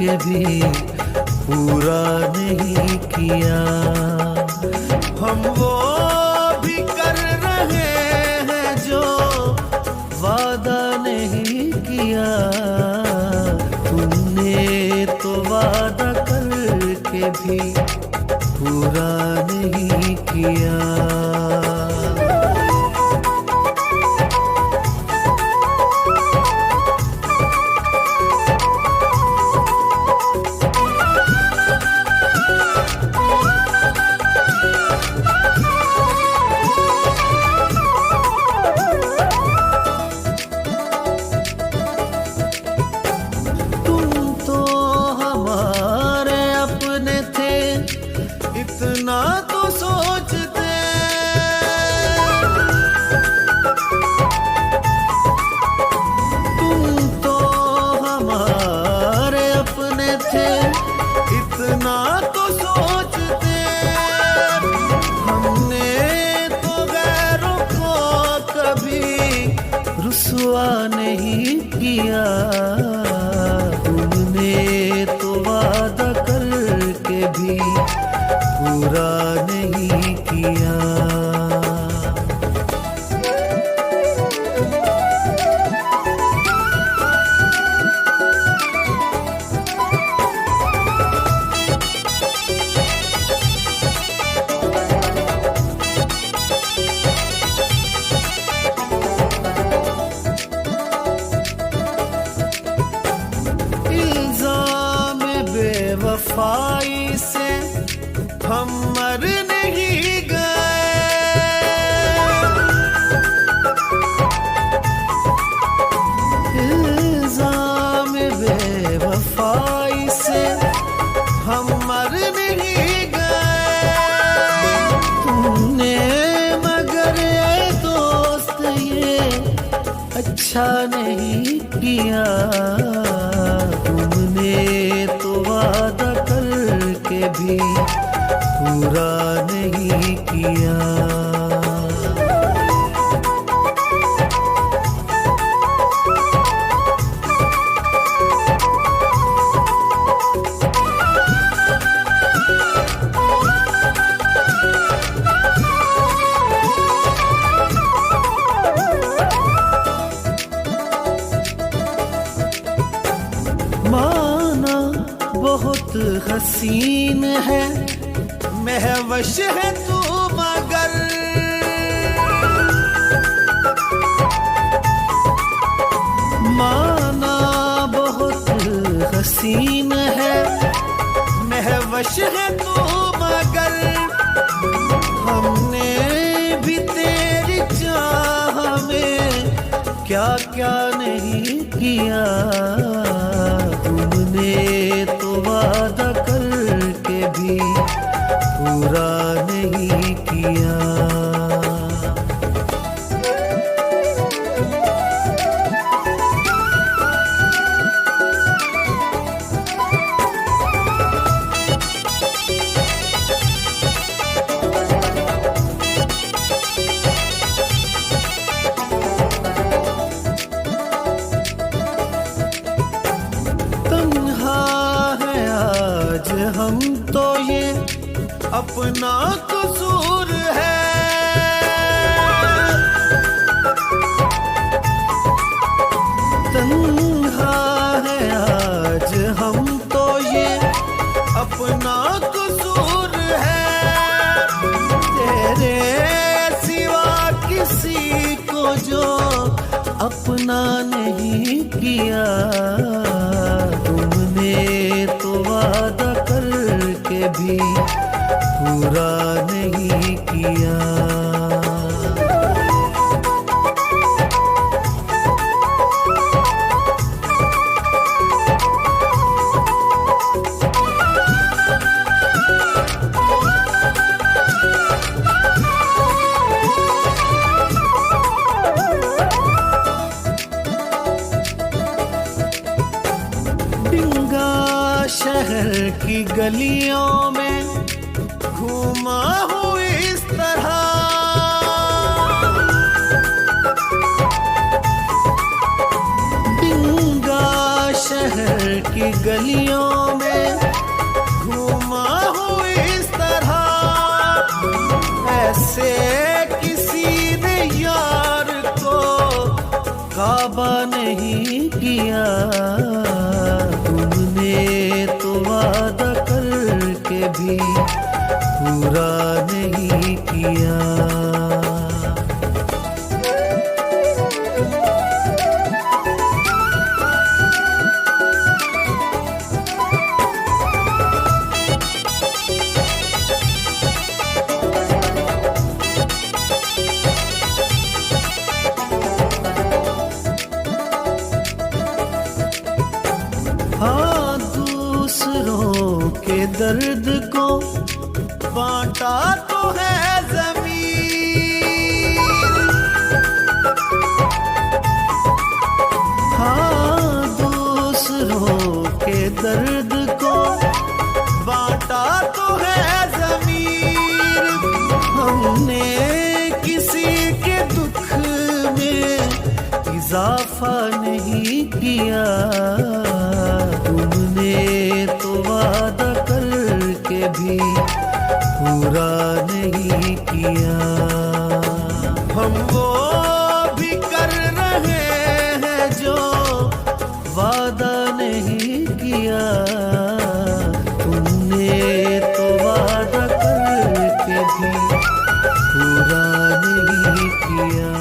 के भी पूरा नहीं किया। हम वो भी कर रहे हैं जो वादा नहीं किया। तुमने तो वादा करके भी पूरा नहीं किया। इतना तो सोचते, तुम तो हमारे अपने थे, इतना तो सोचते। हमने तो गैरों को कभी रुसवा नहीं किया। तुमने तो वादा करके भी पूरा नहीं किया। इल्जाम बेवफाई से हम मर नहीं गए। इल्जाम बेवफाई से हम मर नहीं गए। तुमने मगर ये दोस्त ये अच्छा नहीं किया। तुमने तो वादा करके भी पूरा नहीं किया। माना बहुत हसीन है, महवश है तू मगर। माना बहुत हसीन है, महवश है तू मगर। हमने भी तेरी चाह में क्या क्या नहीं किया। तुमने तो वादा करके भी पूरा नहीं किया। तन्हा है आज हम तो ये अपना कसूर है। तन्हा है आज हम तो ये अपना कसूर है। तेरे सिवा किसी को जो अपना नहीं किया। तुमने तो वादा करके भी पूरा नहीं किया। शहर की गलियों में घूमा हूँ इस तरह। बिंगा शहर की गलियों जैसे किसी ने यार को काबा नहीं किया, तुमने तो वादा करके भी पूरा नहीं किया। हाँ, दूसरों के दर्द को बांटा तो है ज़मीन। हाँ, दूसरों के दर्द को बांटा तो है ज़मीन। हमने किसी के दुख में इजाफा नहीं किया, तुमने तो वादा करके भी पूरा नहीं किया। हम वो भी कर रहे हैं जो वादा नहीं किया, तुमने तो वादा करके भी पूरा नहीं किया।